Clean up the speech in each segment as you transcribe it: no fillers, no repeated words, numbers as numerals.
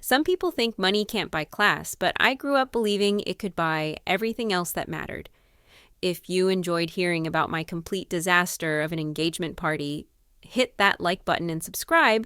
Some people think money can't buy class, but I grew up believing it could buy everything else that mattered. If you enjoyed hearing about my complete disaster of an engagement party, hit that like button and subscribe.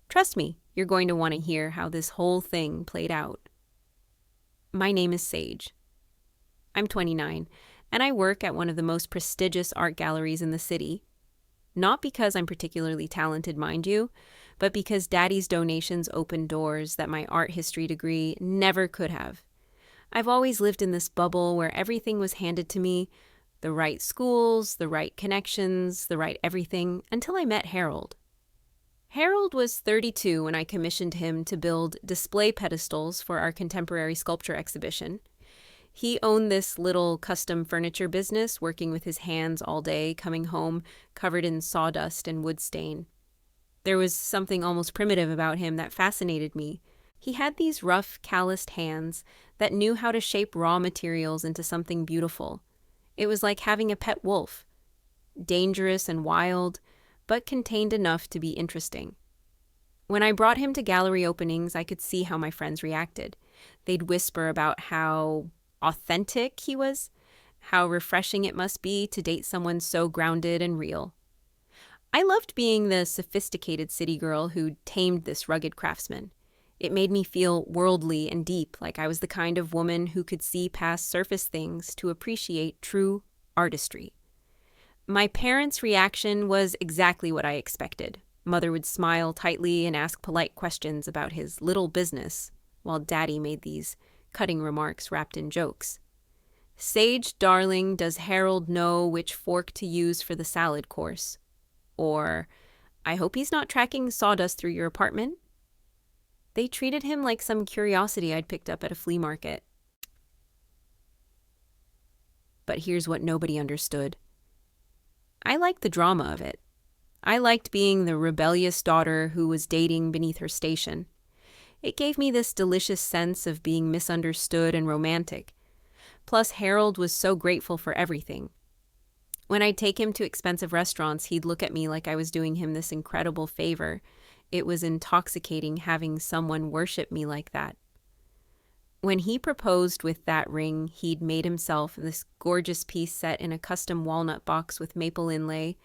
Trust me, you're going to want to hear how this whole thing played out. My name is Sage. I'm 29, and I work at one of the most prestigious art galleries in the city. Not because I'm particularly talented, mind you, but because Daddy's donations opened doors that my art history degree never could have. I've always lived in this bubble where everything was handed to me, the right schools, the right connections, the right everything, until I met Harold. Harold was 32 when I commissioned him to build display pedestals for our contemporary sculpture exhibition. He owned this little custom furniture business, working with his hands all day, coming home covered in sawdust and wood stain. There was something almost primitive about him that fascinated me. He had these rough, calloused hands that knew how to shape raw materials into something beautiful. It was like having a pet wolf, dangerous and wild, but contained enough to be interesting. When I brought him to gallery openings, I could see how my friends reacted. They'd whisper about how authentic he was, how refreshing it must be to date someone so grounded and real. I loved being the sophisticated city girl who tamed this rugged craftsman. It made me feel worldly and deep, like I was the kind of woman who could see past surface things to appreciate true artistry. My parents' reaction was exactly what I expected. Mother would smile tightly and ask polite questions about his little business, while Daddy made these cutting remarks wrapped in jokes. "Sage, darling, does Harold know which fork to use for the salad course?" Or, "I hope he's not tracking sawdust through your apartment." They treated him like some curiosity I'd picked up at a flea market. But here's what nobody understood. I liked the drama of it. I liked being the rebellious daughter who was dating beneath her station. It gave me this delicious sense of being misunderstood and romantic. Plus, Harold was so grateful for everything. When I'd take him to expensive restaurants, he'd look at me like I was doing him this incredible favor. It was intoxicating having someone worship me like that. When he proposed with that ring he'd made himself, this gorgeous piece set in a custom walnut box with maple inlay,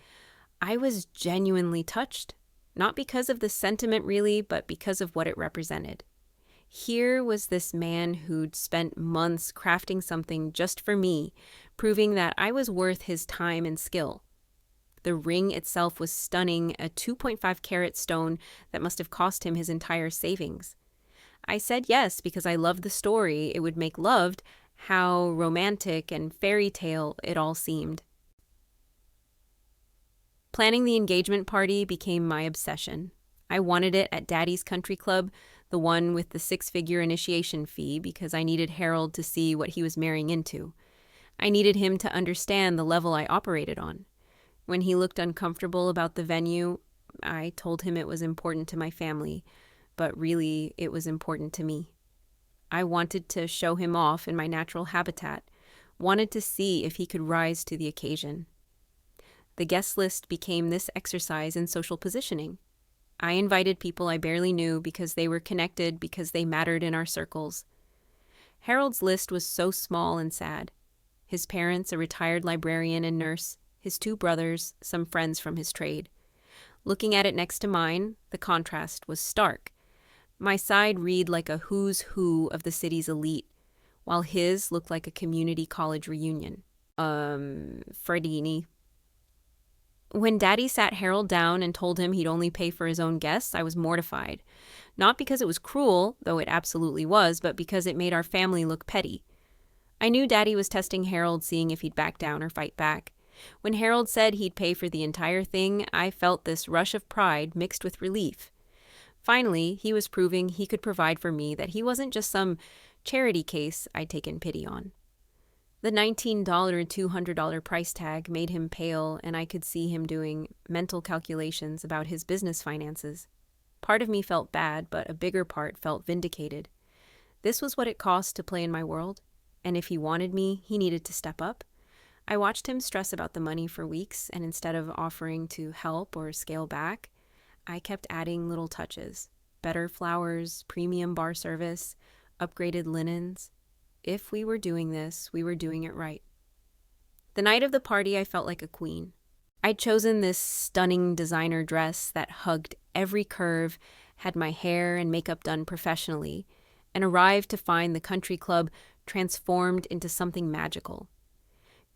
I was genuinely touched. Not because of the sentiment really, but because of what it represented. Here was this man who'd spent months crafting something just for me, proving that I was worth his time and skill. The ring itself was stunning, a 2.5 carat stone that must have cost him his entire savings. I said yes because I loved the story it would make, loved how romantic and fairy tale it all seemed. Planning the engagement party became my obsession. I wanted it at Daddy's country club, the one with the 6-figure initiation fee, because I needed Harold to see what he was marrying into. I needed him to understand the level I operated on. When he looked uncomfortable about the venue, I told him it was important to my family, but really it was important to me. I wanted to show him off in my natural habitat, wanted to see if he could rise to the occasion. The guest list became this exercise in social positioning. I invited people I barely knew because they were connected, because they mattered in our circles. Harold's list was so small and sad. His parents, a retired librarian and nurse, his 2 brothers, some friends from his trade. Looking at it next to mine, the contrast was stark. My side read like a who's who of the city's elite, while his looked like a community college reunion. Fredini. When Daddy sat Harold down and told him he'd only pay for his own guests, I was mortified. Not because it was cruel, though it absolutely was, but because it made our family look petty. I knew Daddy was testing Harold, seeing if he'd back down or fight back. When Harold said he'd pay for the entire thing, I felt this rush of pride mixed with relief. Finally, he was proving he could provide for me, that he wasn't just some charity case I'd taken pity on. The $19 $200 price tag made him pale, and I could see him doing mental calculations about his business finances. Part of me felt bad, but a bigger part felt vindicated. This was what it cost to play in my world, and if he wanted me, he needed to step up. I watched him stress about the money for weeks, and instead of offering to help or scale back, I kept adding little touches. better flowers, premium bar service, upgraded linens. If we were doing this, we were doing it right. The night of the party, I felt like a queen. I'd chosen this stunning designer dress that hugged every curve, had my hair and makeup done professionally, and arrived to find the country club transformed into something magical.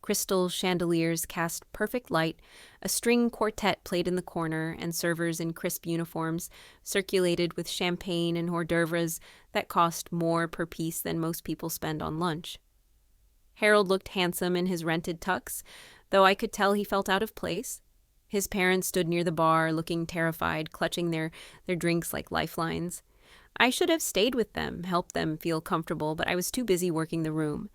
Crystal chandeliers cast perfect light, a string quartet played in the corner, and servers in crisp uniforms circulated with champagne and hors d'oeuvres that cost more per piece than most people spend on lunch. Harold looked handsome in his rented tux, though I could tell he felt out of place. His parents stood near the bar, looking terrified, clutching their drinks like lifelines. I should have stayed with them, helped them feel comfortable, but I was too busy working the room.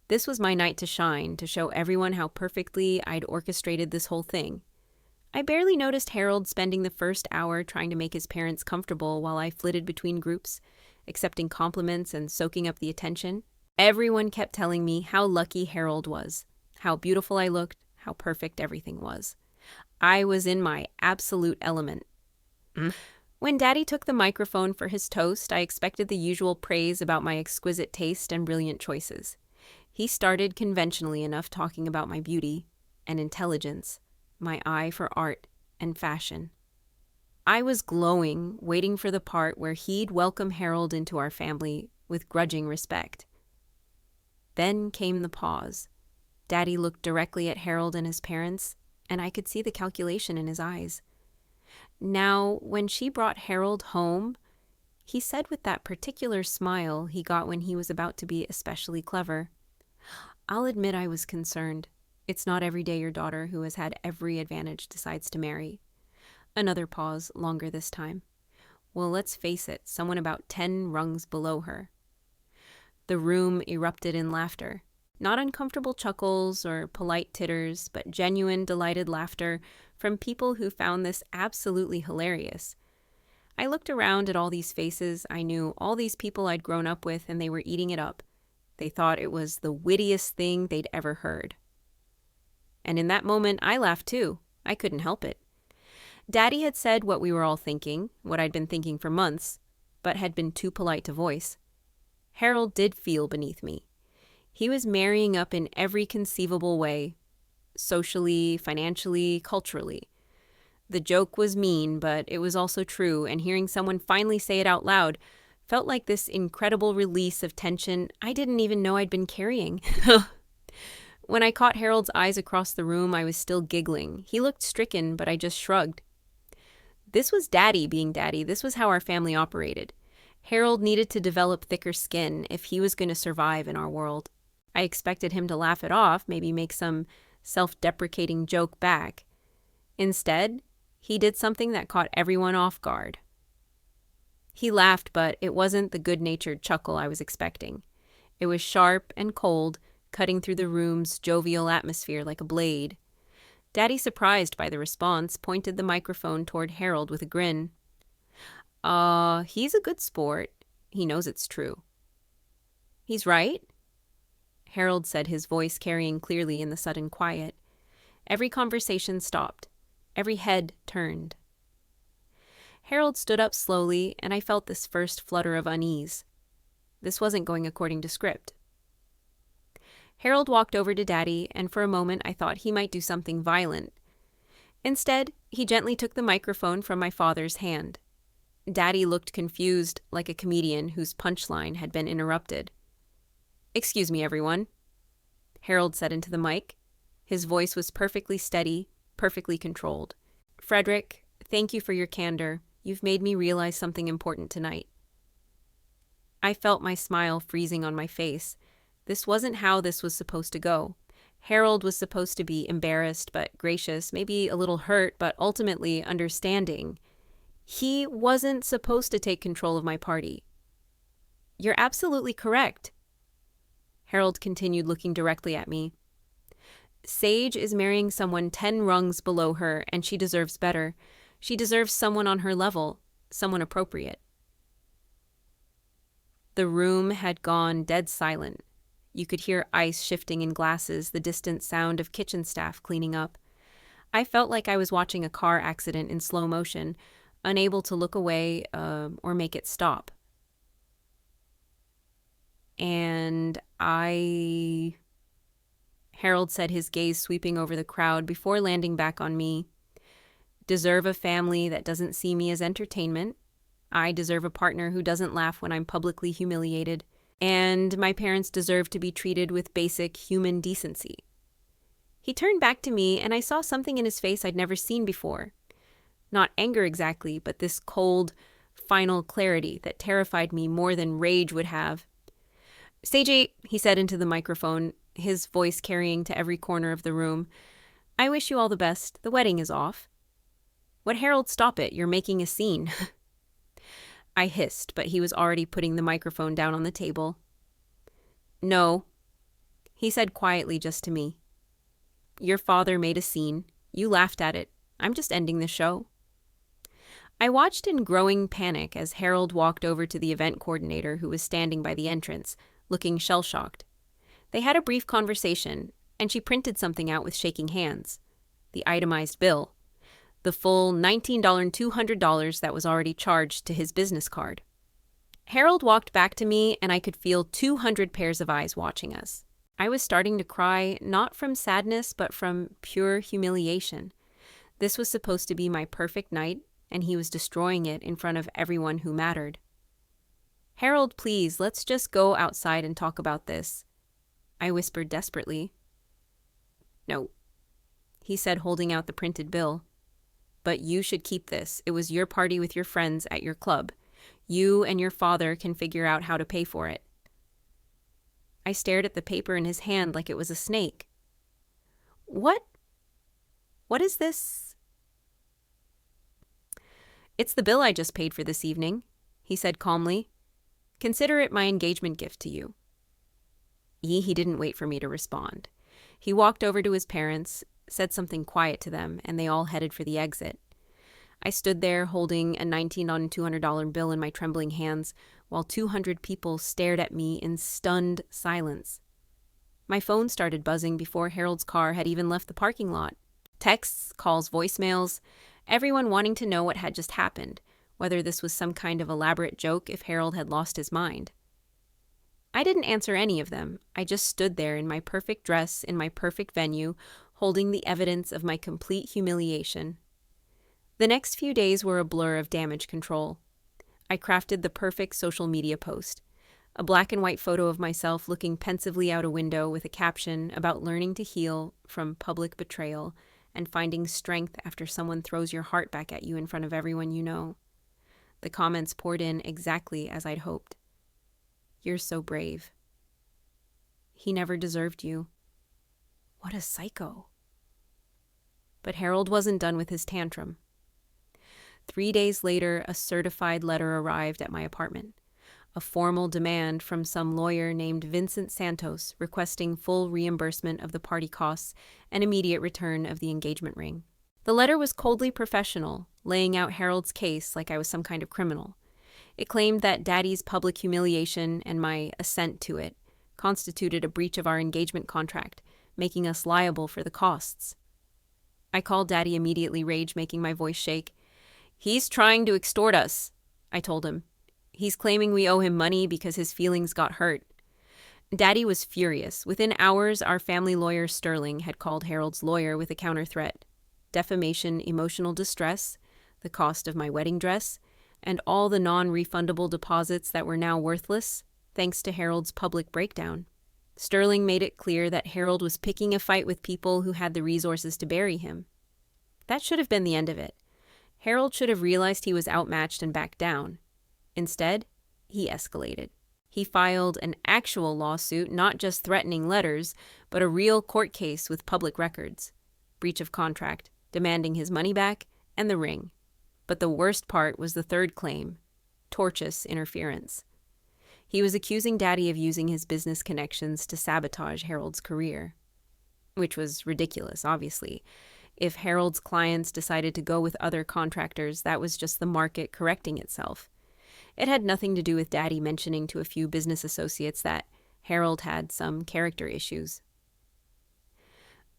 This was my night to shine, to show everyone how perfectly I'd orchestrated this whole thing. I barely noticed Harold spending the first hour trying to make his parents comfortable while I flitted between groups, accepting compliments and soaking up the attention. Everyone kept telling me how lucky Harold was, how beautiful I looked, how perfect everything was. I was in my absolute element. When Daddy took the microphone for his toast, I expected the usual praise about my exquisite taste and brilliant choices. He started conventionally enough talking about my beauty and intelligence, my eye for art and fashion. I was glowing, waiting for the part where he'd welcome Harold into our family with grudging respect. Then came the pause. Daddy looked directly at Harold and his parents, and I could see the calculation in his eyes. Now, when she brought Harold home, he said with that particular smile he got when he was about to be especially clever, "I'll admit I was concerned. It's not every day your daughter, who has had every advantage, decides to marry." Another pause, longer this time. "Well, let's face it, someone about 10 rungs below her." The room erupted in laughter. Not uncomfortable chuckles or polite titters, but genuine, delighted laughter from people who found this absolutely hilarious. I looked around at all these faces. I knew all these people I'd grown up with, and they were eating it up. They thought it was the wittiest thing they'd ever heard. And in that moment, I laughed too. I couldn't help it. Daddy had said what we were all thinking, what I'd been thinking for months, but had been too polite to voice. Harold did feel beneath me. He was marrying up in every conceivable way, socially, financially, culturally. The joke was mean, but it was also true, and hearing someone finally say it out loud felt like this incredible release of tension I didn't even know I'd been carrying. When I caught Harold's eyes across the room, I was still giggling. He looked stricken, but I just shrugged. This was Daddy being Daddy. This was how our family operated. Harold needed to develop thicker skin if he was going to survive in our world. I expected him to laugh it off, maybe make some self-deprecating joke back. Instead, he did something that caught everyone off guard. He laughed, but it wasn't the good-natured chuckle I was expecting. It was sharp and cold, cutting through the room's jovial atmosphere like a blade. Daddy, surprised by the response, pointed the microphone toward Harold with a grin. He's a good sport. He knows it's true." "He's right?" Harold said, his voice carrying clearly in the sudden quiet. Every conversation stopped. Every head turned. Harold stood up slowly, and I felt this first flutter of unease. This wasn't going according to script. Harold walked over to Daddy, and for a moment I thought he might do something violent. Instead, he gently took the microphone from my father's hand. Daddy looked confused, like a comedian whose punchline had been interrupted. "Excuse me, everyone," Harold said into the mic. His voice was perfectly steady, perfectly controlled. "Frederick, thank you for your candor. You've made me realize something important tonight." I felt my smile freezing on my face. This wasn't how this was supposed to go. Harold was supposed to be embarrassed but gracious, maybe a little hurt, but ultimately understanding. He wasn't supposed to take control of my party. "You're absolutely correct," Harold continued, looking directly at me. "Sage is marrying someone 10 rungs below her, and she deserves better. She deserves someone on her level, someone appropriate." The room had gone dead silent. You could hear ice shifting in glasses, the distant sound of kitchen staff cleaning up. I felt like I was watching a car accident in slow motion, unable to look away or make it stop. And Harold said, his gaze sweeping over the crowd before landing back on me, deserve a family that doesn't see me as entertainment. I deserve a partner who doesn't laugh when I'm publicly humiliated. And my parents deserve to be treated with basic human decency. He turned back to me, and I saw something in his face I'd never seen before. Not anger exactly, but this cold, final clarity that terrified me more than rage would have. Seiji, he said into the microphone, his voice carrying to every corner of the room, I wish you all the best. The wedding is off. What, Harold, stop it. You're making a scene. I hissed, but he was already putting the microphone down on the table. No, he said quietly just to me. Your father made a scene. You laughed at it. I'm just ending the show. I watched in growing panic as Harold walked over to the event coordinator who was standing by the entrance, looking shell-shocked. They had a brief conversation, and she printed something out with shaking hands. The itemized bill. The full $19,200 that was already charged to his business card. Harold walked back to me, and I could feel 200 pairs of eyes watching us. I was starting to cry, not from sadness, but from pure humiliation. This was supposed to be my perfect night, and he was destroying it in front of everyone who mattered. Harold, please, let's just go outside and talk about this, I whispered desperately. No, he said, holding out the printed bill. But you should keep this. It was your party with your friends at your club. You and your father can figure out how to pay for it. I stared at the paper in his hand like it was a snake. What? What is this? It's the bill I just paid for this evening, he said calmly. Consider it my engagement gift to you. He didn't wait for me to respond. He walked over to his parents, said something quiet to them, and they all headed for the exit. I stood there holding a $19,200 bill in my trembling hands while 200 people stared at me in stunned silence. My phone started buzzing before Harold's car had even left the parking lot. Texts, calls, voicemails, everyone wanting to know what had just happened, whether this was some kind of elaborate joke if Harold had lost his mind. I didn't answer any of them. I just stood there in my perfect dress, in my perfect venue, holding the evidence of my complete humiliation. The next few days were a blur of damage control. I crafted the perfect social media post, a black and white photo of myself looking pensively out a window with a caption about learning to heal from public betrayal and finding strength after someone throws your heart back at you in front of everyone you know. The comments poured in exactly as I'd hoped. You're so brave. He never deserved you. What a psycho. But Harold wasn't done with his tantrum. 3 days later, a certified letter arrived at my apartment. A formal demand from some lawyer named Vincent Santos requesting full reimbursement of the party costs and immediate return of the engagement ring. The letter was coldly professional, laying out Harold's case like I was some kind of criminal. It claimed that Daddy's public humiliation and my assent to it constituted a breach of our engagement contract, making us liable for the costs. I called Daddy immediately, rage making my voice shake. He's trying to extort us, I told him. He's claiming we owe him money because his feelings got hurt. Daddy was furious. Within hours, our family lawyer Sterling had called Harold's lawyer with a counter threat. Defamation, emotional distress, the cost of my wedding dress, and all the non-refundable deposits that were now worthless, thanks to Harold's public breakdown. Sterling made it clear that Harold was picking a fight with people who had the resources to bury him. That should have been the end of it. Harold should have realized he was outmatched and backed down. Instead, he escalated. He filed an actual lawsuit, not just threatening letters, but a real court case with public records. Breach of contract, demanding his money back, and the ring. But the worst part was the third claim, tortious interference. He was accusing Daddy of using his business connections to sabotage Harold's career. Which was ridiculous, obviously. If Harold's clients decided to go with other contractors, that was just the market correcting itself. It had nothing to do with Daddy mentioning to a few business associates that Harold had some character issues.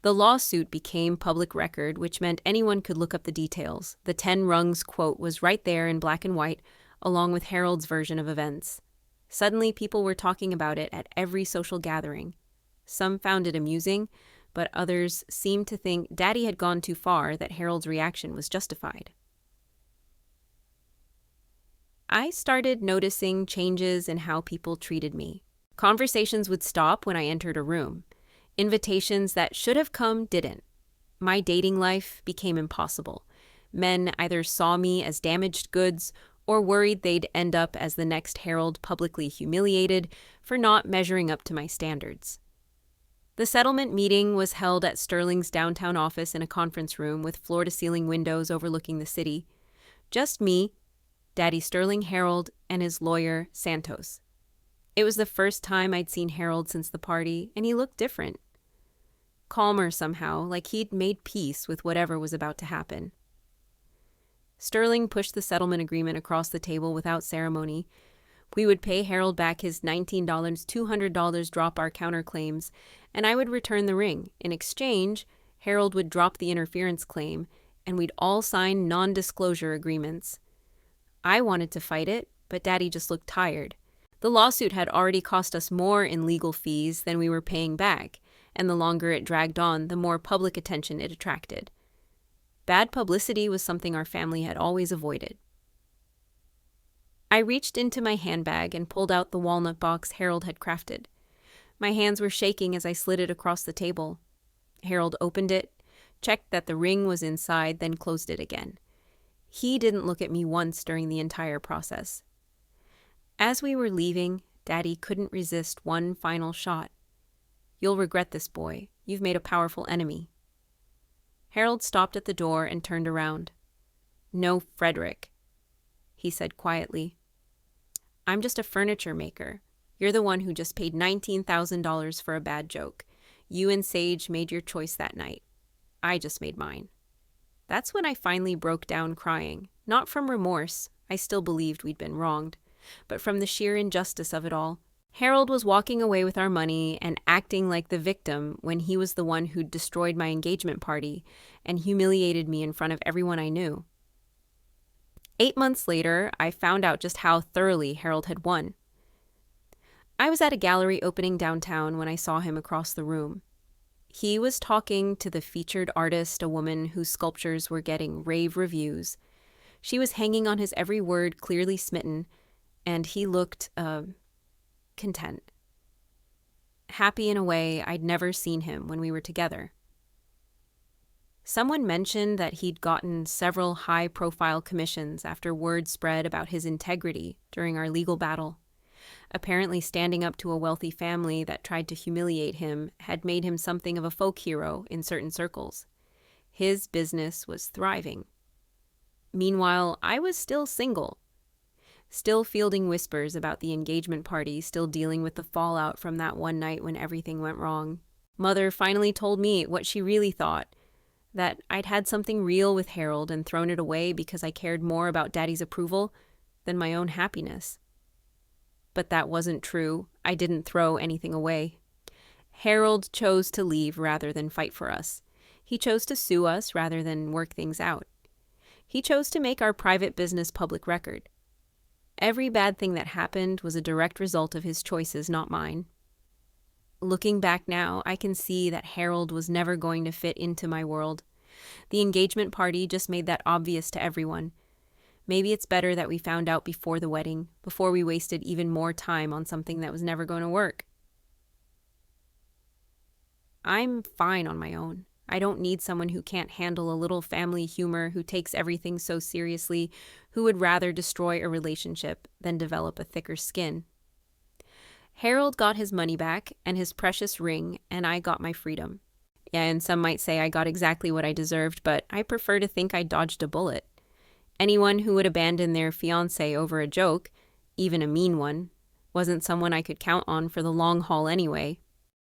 The lawsuit became public record, which meant anyone could look up the details. The 10 rungs quote was right there in black and white, along with Harold's version of events. Suddenly, people were talking about it at every social gathering. Some found it amusing, but others seemed to think Daddy had gone too far, that Harold's reaction was justified. I started noticing changes in how people treated me. Conversations would stop when I entered a room. Invitations that should have come didn't. My dating life became impossible. Men either saw me as damaged goods or worried they'd end up as the next Harold, publicly humiliated for not measuring up to my standards. The settlement meeting was held at Sterling's downtown office in a conference room with floor-to-ceiling windows overlooking the city. Just me, Daddy Sterling, Harold, and his lawyer, Santos. It was the first time I'd seen Harold since the party, and he looked different. Calmer somehow, like he'd made peace with whatever was about to happen. Sterling pushed the settlement agreement across the table without ceremony. We would pay Harold back his $19, $200, drop our counterclaims, and I would return the ring. In exchange, Harold would drop the interference claim, and we'd all sign non-disclosure agreements. I wanted to fight it, but Daddy just looked tired. The lawsuit had already cost us more in legal fees than we were paying back, and the longer it dragged on, the more public attention it attracted. Bad publicity was something our family had always avoided. I reached into my handbag and pulled out the walnut box Harold had crafted. My hands were shaking as I slid it across the table. Harold opened it, checked that the ring was inside, then closed it again. He didn't look at me once during the entire process. As we were leaving, Daddy couldn't resist one final shot. "You'll regret this, boy. You've made a powerful enemy." Harold stopped at the door and turned around. "No, Frederick," he said quietly. "I'm just a furniture maker. You're the one who just paid $19,000 for a bad joke. You and Sage made your choice that night. I just made mine." That's when I finally broke down crying, not from remorse. I still believed we'd been wronged, but from the sheer injustice of it all. Harold was walking away with our money and acting like the victim when he was the one who'd destroyed my engagement party and humiliated me in front of everyone I knew. 8 months later, I found out just how thoroughly Harold had won. I was at a gallery opening downtown when I saw him across the room. He was talking to the featured artist, a woman whose sculptures were getting rave reviews. She was hanging on his every word, clearly smitten, and he looked, content. Happy in a way I'd never seen him when we were together. Someone mentioned that he'd gotten several high-profile commissions after word spread about his integrity during our legal battle. Apparently, standing up to a wealthy family that tried to humiliate him had made him something of a folk hero in certain circles. His business was thriving. Meanwhile, I was still single, still fielding whispers about the engagement party, still dealing with the fallout from that one night when everything went wrong. Mother finally told me what she really thought, that I'd had something real with Harold and thrown it away because I cared more about Daddy's approval than my own happiness. But that wasn't true. I didn't throw anything away. Harold chose to leave rather than fight for us. He chose to sue us rather than work things out. He chose to make our private business public record. Every bad thing that happened was a direct result of his choices, not mine. Looking back now, I can see that Harold was never going to fit into my world. The engagement party just made that obvious to everyone. Maybe it's better that we found out before the wedding, before we wasted even more time on something that was never going to work. I'm fine on my own. I don't need someone who can't handle a little family humor, who takes everything so seriously, who would rather destroy a relationship than develop a thicker skin. Harold got his money back and his precious ring, and I got my freedom. Yeah, and some might say I got exactly what I deserved, but I prefer to think I dodged a bullet. Anyone who would abandon their fiancé over a joke, even a mean one, wasn't someone I could count on for the long haul anyway.